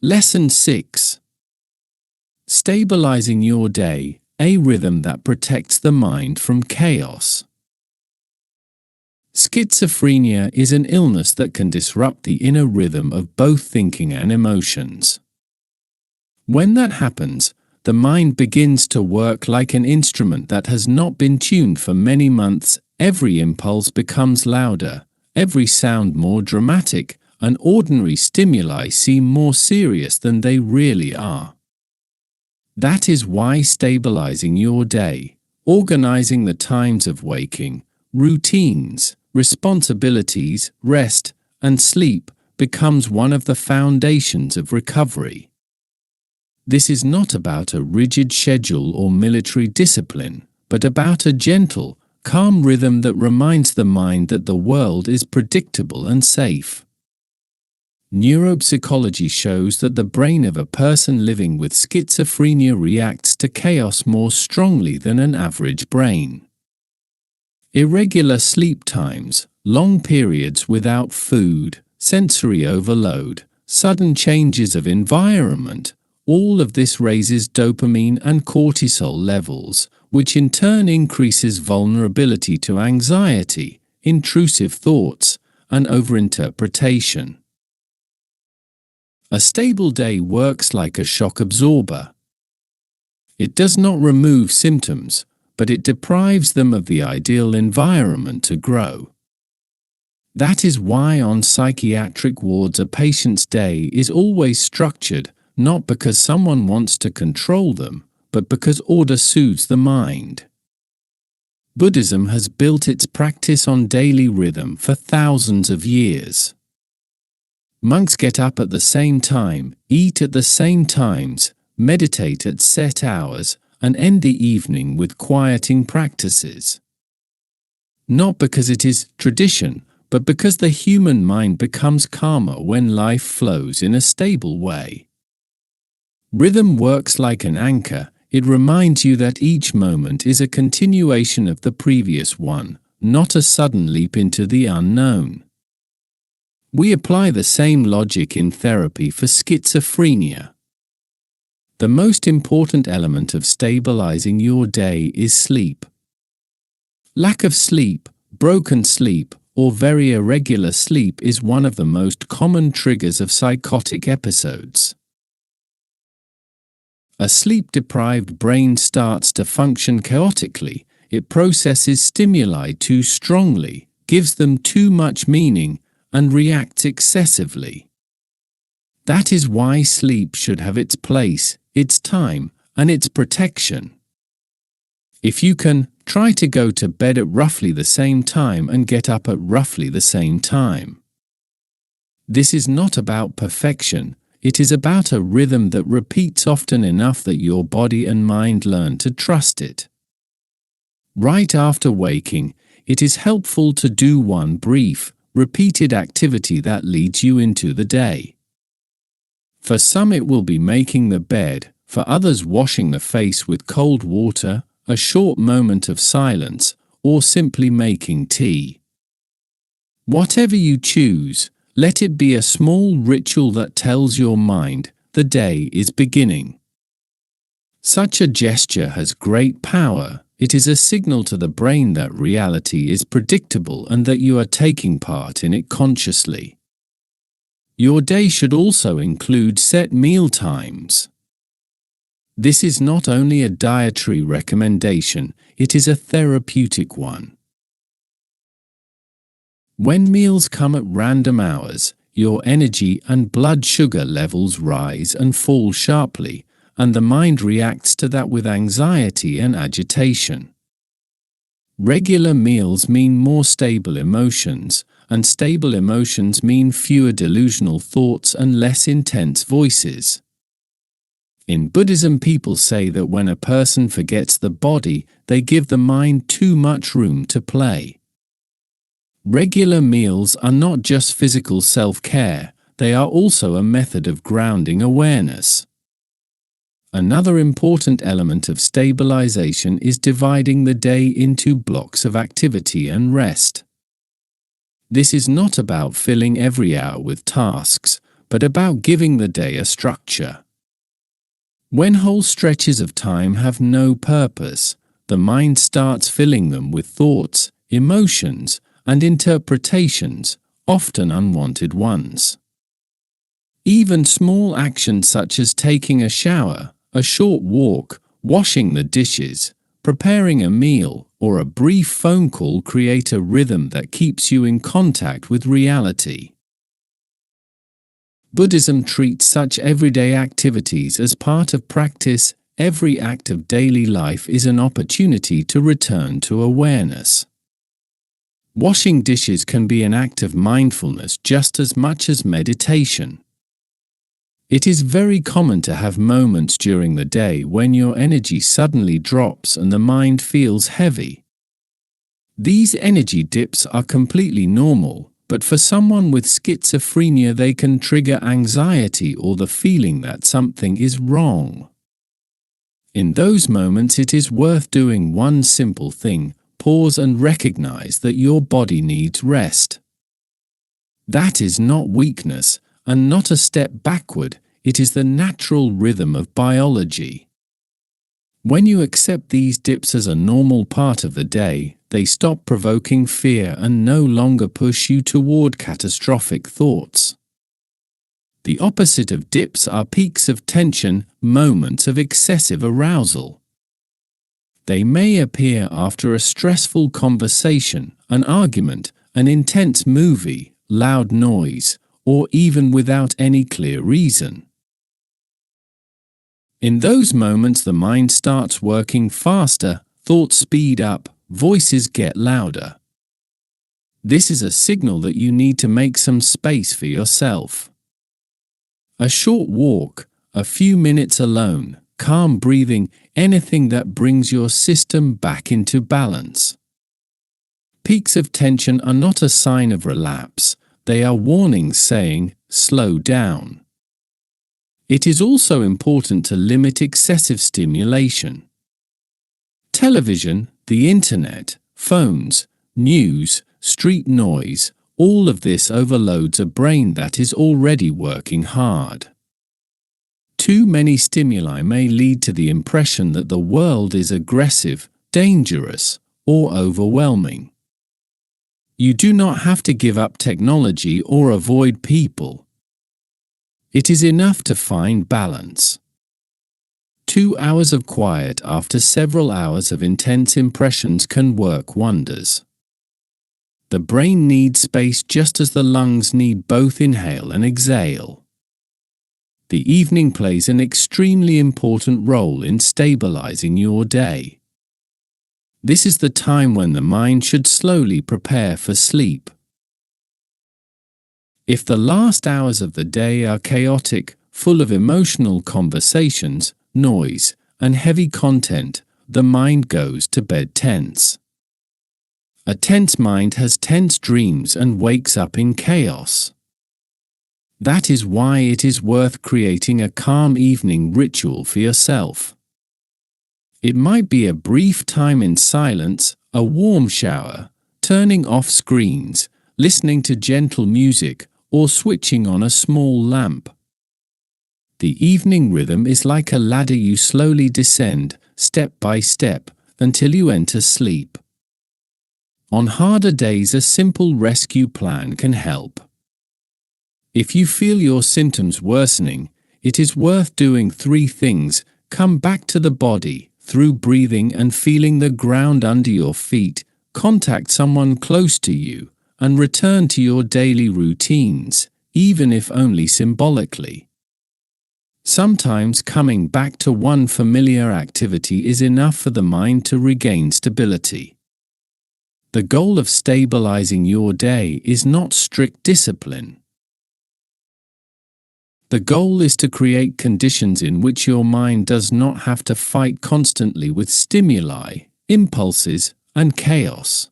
Lesson 6. Stabilizing your day, a rhythm that protects the mind from chaos. Schizophrenia is an illness that can disrupt the inner rhythm of both thinking and emotions. When that happens, the mind begins to work like an instrument that has not been tuned for many months. Every impulse becomes louder, every sound more dramatic, and ordinary stimuli seem more serious than they really are. That is why stabilizing your day, organizing the times of waking, routines, responsibilities, rest, and sleep becomes one of the foundations of recovery. This is not about a rigid schedule or military discipline, but about a gentle, calm rhythm that reminds the mind that the world is predictable and safe. Neuropsychology shows that the brain of a person living with schizophrenia reacts to chaos more strongly than an average brain. Irregular sleep times, long periods without food, sensory overload, sudden changes of environment, all of this raises dopamine and cortisol levels, which in turn increases vulnerability to anxiety, intrusive thoughts, and overinterpretation. A stable day works like a shock absorber. It does not remove symptoms, but it deprives them of the ideal environment to grow. That is why on psychiatric wards a patient's day is always structured, not because someone wants to control them, but because order soothes the mind. Buddhism has built its practice on daily rhythm for thousands of years. Monks get up at the same time, eat at the same times, meditate at set hours, and end the evening with quieting practices. Not because it is tradition, but because the human mind becomes calmer when life flows in a stable way. Rhythm works like an anchor. It reminds you that each moment is a continuation of the previous one, not a sudden leap into the unknown. We apply the same logic in therapy for schizophrenia. The most important element of stabilizing your day is sleep. Lack of sleep, broken sleep, or very irregular sleep is one of the most common triggers of psychotic episodes. A sleep-deprived brain starts to function chaotically. It processes stimuli too strongly, gives them too much meaning, and reacts excessively. That is why sleep should have its place, its time, and its protection. If you can, try to go to bed at roughly the same time and get up at roughly the same time. This is not about perfection. It is about a rhythm that repeats often enough that your body and mind learn to trust it. Right after waking, it is helpful to do one brief, repeated activity that leads you into the day. For some it will be making the bed, for others washing the face with cold water, a short moment of silence, or simply making tea. Whatever you choose, let it be a small ritual that tells your mind the day is beginning. Such a gesture has great power. It is a signal to the brain that reality is predictable and that you are taking part in it consciously. Your day should also include set meal times. This is not only a dietary recommendation, it is a therapeutic one. When meals come at random hours, your energy and blood sugar levels rise and fall sharply, and the mind reacts to that with anxiety and agitation. Regular meals mean more stable emotions, and stable emotions mean fewer delusional thoughts and less intense voices. In Buddhism, people say that when a person forgets the body, they give the mind too much room to play. Regular meals are not just physical self-care, they are also a method of grounding awareness. Another important element of stabilization is dividing the day into blocks of activity and rest. This is not about filling every hour with tasks, but about giving the day a structure. When whole stretches of time have no purpose, the mind starts filling them with thoughts, emotions, and interpretations, often unwanted ones. Even small actions such as taking a shower, a short walk, washing the dishes, preparing a meal, or a brief phone call create a rhythm that keeps you in contact with reality. Buddhism treats such everyday activities as part of practice. Every act of daily life is an opportunity to return to awareness. Washing dishes can be an act of mindfulness just as much as meditation. It is very common to have moments during the day when your energy suddenly drops and the mind feels heavy. These energy dips are completely normal, but for someone with schizophrenia they can trigger anxiety or the feeling that something is wrong. In those moments it is worth doing one simple thing: pause and recognize that your body needs rest. That is not weakness, and not a step backward, it is the natural rhythm of biology. When you accept these dips as a normal part of the day, they stop provoking fear and no longer push you toward catastrophic thoughts. The opposite of dips are peaks of tension, moments of excessive arousal. They may appear after a stressful conversation, an argument, an intense movie, loud noise, or even without any clear reason. In those moments the mind starts working faster, thoughts speed up, voices get louder. This is a signal that you need to make some space for yourself. A short walk, a few minutes alone, calm breathing, anything that brings your system back into balance. Peaks of tension are not a sign of relapse, they are warnings saying, slow down. It is also important to limit excessive stimulation. Television, the internet, phones, news, street noise, all of this overloads a brain that is already working hard. Too many stimuli may lead to the impression that the world is aggressive, dangerous, or overwhelming. You do not have to give up technology or avoid people. It is enough to find balance. 2 hours of quiet after several hours of intense impressions can work wonders. The brain needs space just as the lungs need both inhale and exhale. The evening plays an extremely important role in stabilizing your day. This is the time when the mind should slowly prepare for sleep. If the last hours of the day are chaotic, full of emotional conversations, noise, and heavy content, the mind goes to bed tense. A tense mind has tense dreams and wakes up in chaos. That is why it is worth creating a calm evening ritual for yourself. It might be a brief time in silence, a warm shower, turning off screens, listening to gentle music, or switching on a small lamp. The evening rhythm is like a ladder you slowly descend, step by step, until you enter sleep. On harder days, a simple rescue plan can help. If you feel your symptoms worsening, it is worth doing 3 things: come back to the body, through breathing and feeling the ground under your feet, contact someone close to you, and return to your daily routines, even if only symbolically. Sometimes coming back to one familiar activity is enough for the mind to regain stability. The goal of stabilizing your day is not strict discipline. The goal is to create conditions in which your mind does not have to fight constantly with stimuli, impulses, and chaos.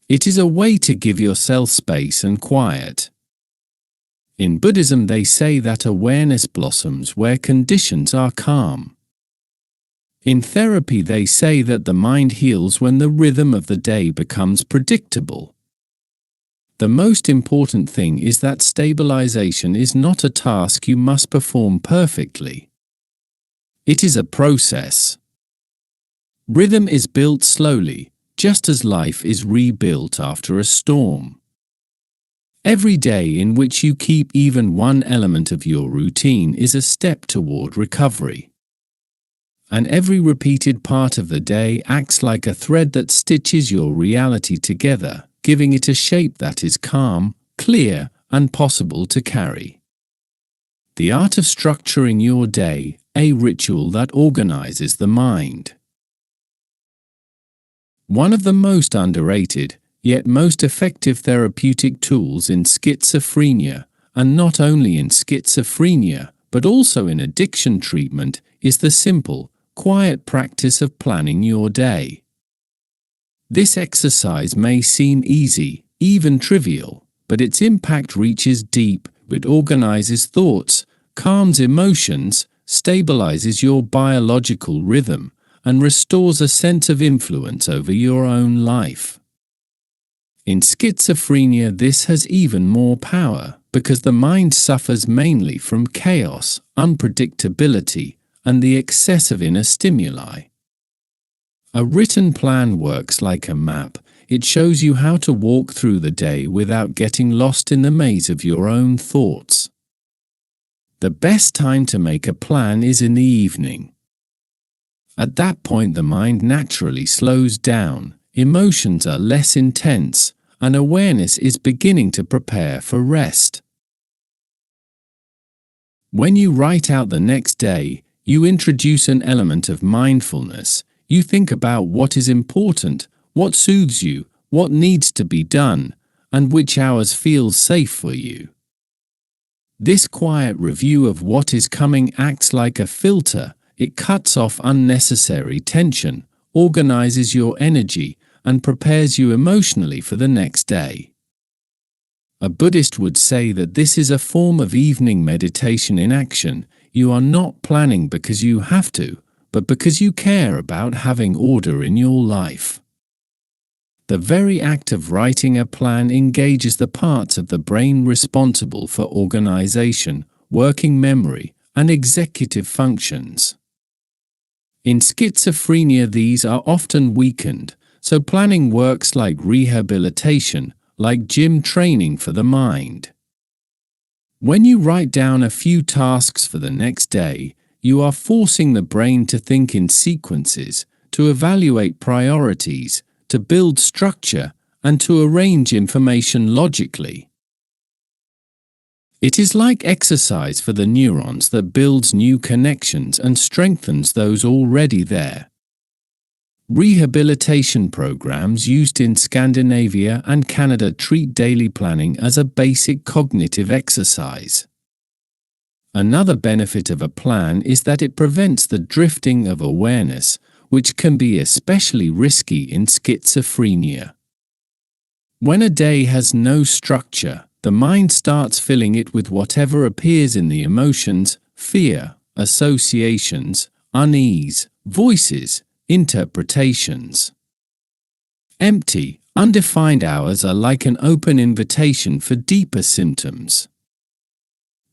It is a way to give yourself space and quiet. In Buddhism they say that awareness blossoms where conditions are calm. In therapy they say that the mind heals when the rhythm of the day becomes predictable. The most important thing is that stabilization is not a task you must perform perfectly. It is a process. Rhythm is built slowly, just as life is rebuilt after a storm. Every day in which you keep even one element of your routine is a step toward recovery. And every repeated part of the day acts like a thread that stitches your reality together, giving it a shape that is calm, clear, and possible to carry. The art of structuring your day, a ritual that organizes the mind. One of the most underrated, yet most effective therapeutic tools in schizophrenia, and not only in schizophrenia, but also in addiction treatment, is the simple, quiet practice of planning your day. This exercise may seem easy, even trivial, but its impact reaches deep. It organizes thoughts, calms emotions, stabilizes your biological rhythm, and restores a sense of influence over your own life. In schizophrenia, this has even more power, because the mind suffers mainly from chaos, unpredictability, and the excess of inner stimuli. A written plan works like a map. It shows you how to walk through the day without getting lost in the maze of your own thoughts. The best time to make a plan is in the evening. At that point, the mind naturally slows down, emotions are less intense, and awareness is beginning to prepare for rest. When you write out the next day, you introduce an element of mindfulness. You think about what is important, what soothes you, what needs to be done, and which hours feel safe for you. This quiet review of what is coming acts like a filter. It cuts off unnecessary tension, organizes your energy, and prepares you emotionally for the next day. A Buddhist would say that this is a form of evening meditation in action. You are not planning because you have to, but because you care about having order in your life. The very act of writing a plan engages the parts of the brain responsible for organization, working memory, and executive functions. In schizophrenia, these are often weakened, so planning works like rehabilitation, like gym training for the mind. When you write down a few tasks for the next day, you are forcing the brain to think in sequences, to evaluate priorities, to build structure, and to arrange information logically. It is like exercise for the neurons that builds new connections and strengthens those already there. Rehabilitation programs used in Scandinavia and Canada treat daily planning as a basic cognitive exercise. Another benefit of a plan is that it prevents the drifting of awareness, which can be especially risky in schizophrenia. When a day has no structure, the mind starts filling it with whatever appears in the emotions, fear, associations, unease, voices, interpretations. Empty, undefined hours are like an open invitation for deeper symptoms.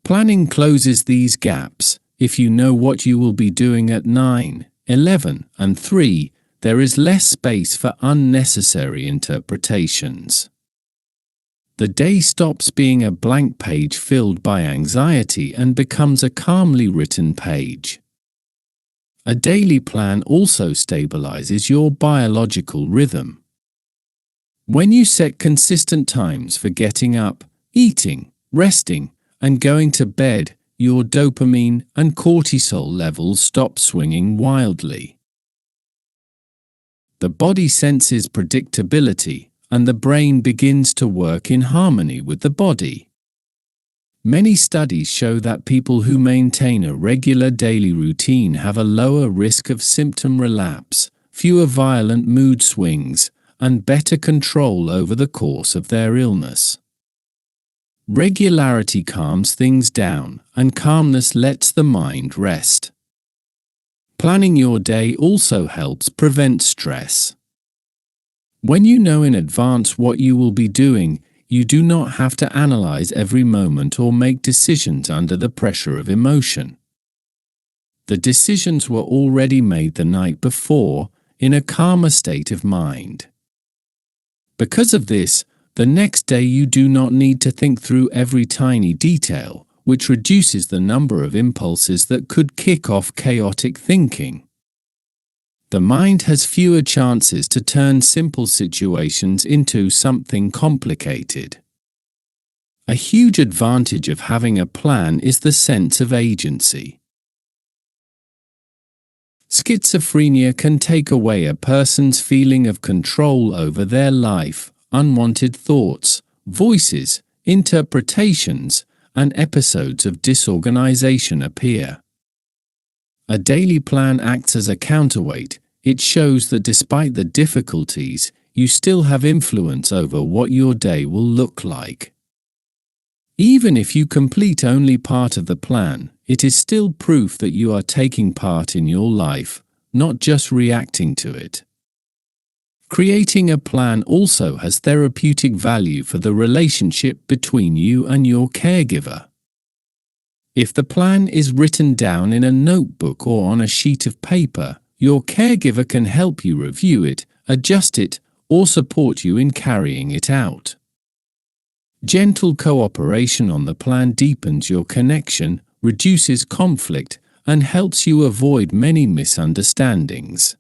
Planning closes these gaps. If you know what you will be doing at 9, 11, and 3, there is less space for unnecessary interpretations. The day stops being a blank page filled by anxiety and becomes a calmly written page. A daily plan also stabilizes your biological rhythm. When you set consistent times for getting up, eating, resting, and going to bed, your dopamine and cortisol levels stop swinging wildly. The body senses predictability, and the brain begins to work in harmony with the body. Many studies show that people who maintain a regular daily routine have a lower risk of symptom relapse, fewer violent mood swings, and better control over the course of their illness. Regularity calms things down, and calmness lets the mind rest. Planning your day also helps prevent stress. When you know in advance what you will be doing, you do not have to analyze every moment or make decisions under the pressure of emotion. The decisions were already made the night before, in a calmer state of mind. Because of this, the next day you do not need to think through every tiny detail, which reduces the number of impulses that could kick off chaotic thinking. The mind has fewer chances to turn simple situations into something complicated. A huge advantage of having a plan is the sense of agency. Schizophrenia can take away a person's feeling of control over their life. Unwanted thoughts, voices, interpretations, and episodes of disorganization appear. A daily plan acts as a counterweight. It shows that despite the difficulties, you still have influence over what your day will look like. Even if you complete only part of the plan, it is still proof that you are taking part in your life, not just reacting to it. Creating a plan also has therapeutic value for the relationship between you and your caregiver. If the plan is written down in a notebook or on a sheet of paper, your caregiver can help you review it, adjust it, or support you in carrying it out. Gentle cooperation on the plan deepens your connection, reduces conflict, and helps you avoid many misunderstandings.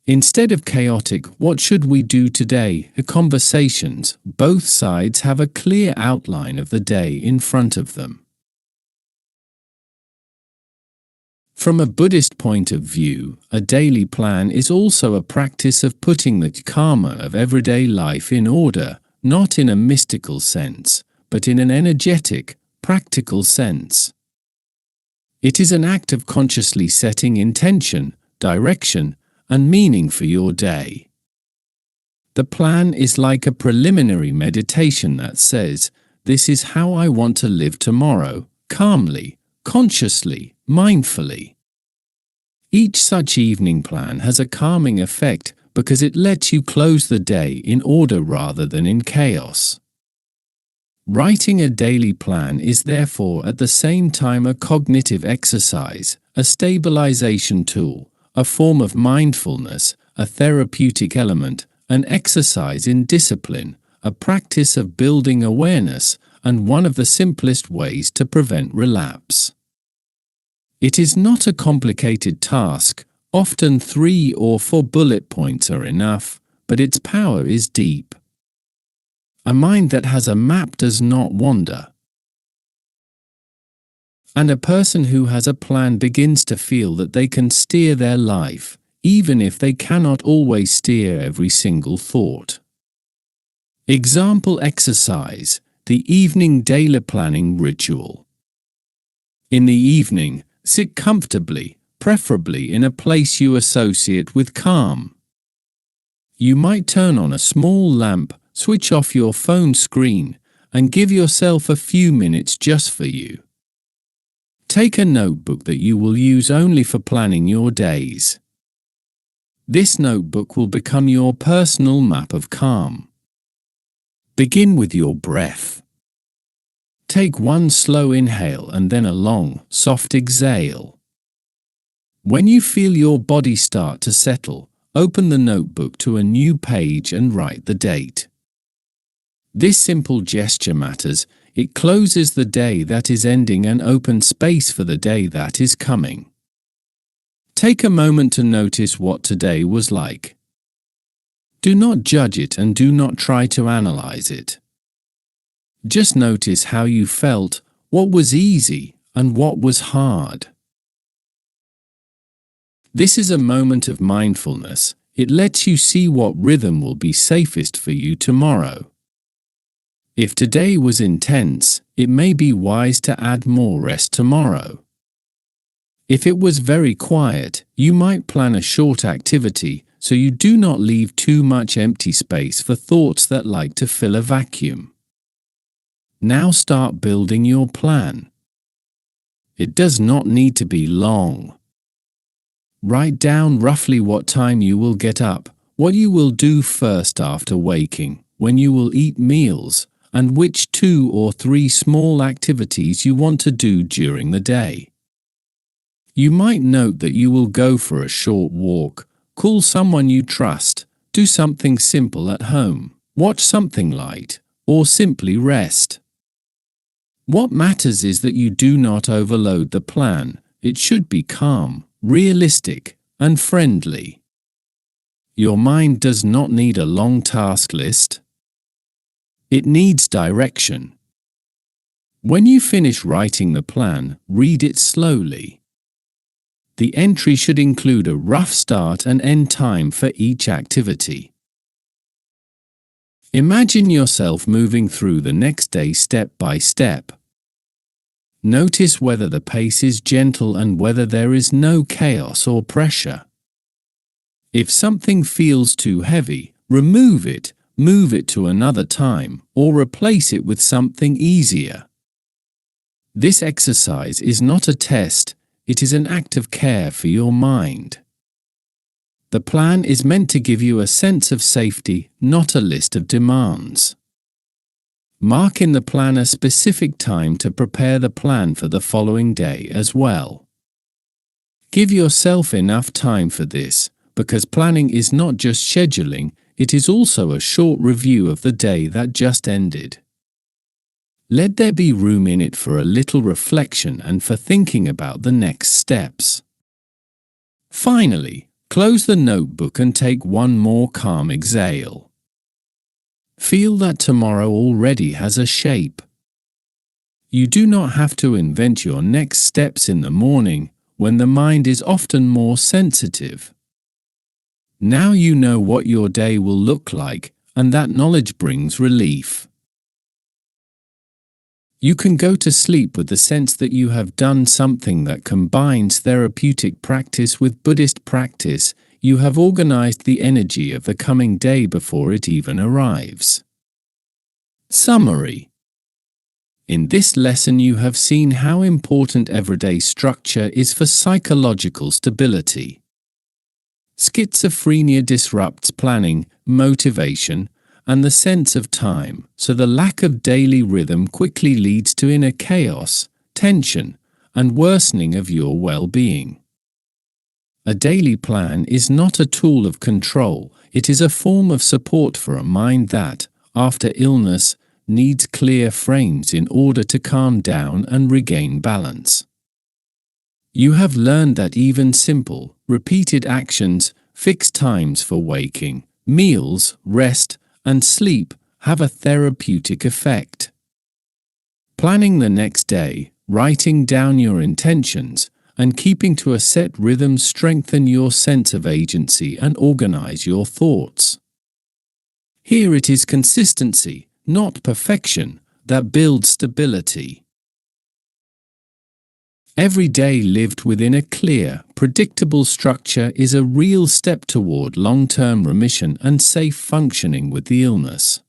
Instead of chaotic "what should we do today?" conversations, both sides have a clear outline of the day in front of them. From a Buddhist point of view, a daily plan is also a practice of putting the karma of everyday life in order, not in a mystical sense, but in an energetic, practical sense. It is an act of consciously setting intention, direction, and meaning for your day. The plan is like a preliminary meditation that says, "This is how I want to live tomorrow, calmly, consciously, mindfully." Each such evening plan has a calming effect because it lets you close the day in order rather than in chaos. Writing a daily plan is therefore at the same time a cognitive exercise, a stabilization tool, a form of mindfulness, a therapeutic element, an exercise in discipline, a practice of building awareness, and one of the simplest ways to prevent relapse. It is not a complicated task, often 3 or 4 bullet points are enough, but its power is deep. A mind that has a map does not wander. And a person who has a plan begins to feel that they can steer their life, even if they cannot always steer every single thought. Example exercise: the evening daily planning ritual. In the evening, sit comfortably, preferably in a place you associate with calm. You might turn on a small lamp, switch off your phone screen, and give yourself a few minutes just for you. Take a notebook that you will use only for planning your days. This notebook will become your personal map of calm. Begin with your breath. Take one slow inhale and then a long, soft exhale. When you feel your body start to settle, open the notebook to a new page and write the date. This simple gesture matters. It closes the day that is ending and opens space for the day that is coming. Take a moment to notice what today was like. Do not judge it and do not try to analyze it. Just notice how you felt, what was easy, and what was hard. This is a moment of mindfulness. It lets you see what rhythm will be safest for you tomorrow. If today was intense, it may be wise to add more rest tomorrow. If it was very quiet, you might plan a short activity so you do not leave too much empty space for thoughts that like to fill a vacuum. Now start building your plan. It does not need to be long. Write down roughly what time you will get up, what you will do first after waking, when you will eat meals, and which 2 or 3 small activities you want to do during the day. You might note that you will go for a short walk, call someone you trust, do something simple at home, watch something light, or simply rest. What matters is that you do not overload the plan. It should be calm, realistic, and friendly. Your mind does not need a long task list. It needs direction. When you finish writing the plan, read it slowly. The entry should include a rough start and end time for each activity. Imagine yourself moving through the next day step by step. Notice whether the pace is gentle and whether there is no chaos or pressure. If something feels too heavy, remove it, move it to another time, or replace it with something easier. This exercise is not a test, it is an act of care for your mind. The plan is meant to give you a sense of safety, not a list of demands. Mark in the plan a specific time to prepare the plan for the following day as well. Give yourself enough time for this, because planning is not just scheduling, it is also a short review of the day that just ended. Let there be room in it for a little reflection and for thinking about the next steps. Finally, close the notebook and take one more calm exhale. Feel that tomorrow already has a shape. You do not have to invent your next steps in the morning, when the mind is often more sensitive. Now you know what your day will look like, and that knowledge brings relief. You can go to sleep with the sense that you have done something that combines therapeutic practice with Buddhist practice. You have organized the energy of the coming day before it even arrives. Summary. In this lesson you have seen how important everyday structure is for psychological stability. Schizophrenia disrupts planning, motivation, and the sense of time, so the lack of daily rhythm quickly leads to inner chaos, tension, and worsening of your well-being. A daily plan is not a tool of control, it is a form of support for a mind that, after illness, needs clear frames in order to calm down and regain balance. You have learned that even simple, repeated actions, fixed times for waking, meals, rest, and sleep have a therapeutic effect. Planning the next day, writing down your intentions, and keeping to a set rhythm strengthen your sense of agency and organize your thoughts. Here it is consistency, not perfection, that builds stability. Every day lived within a clear, predictable structure is a real step toward long-term remission and safe functioning with the illness.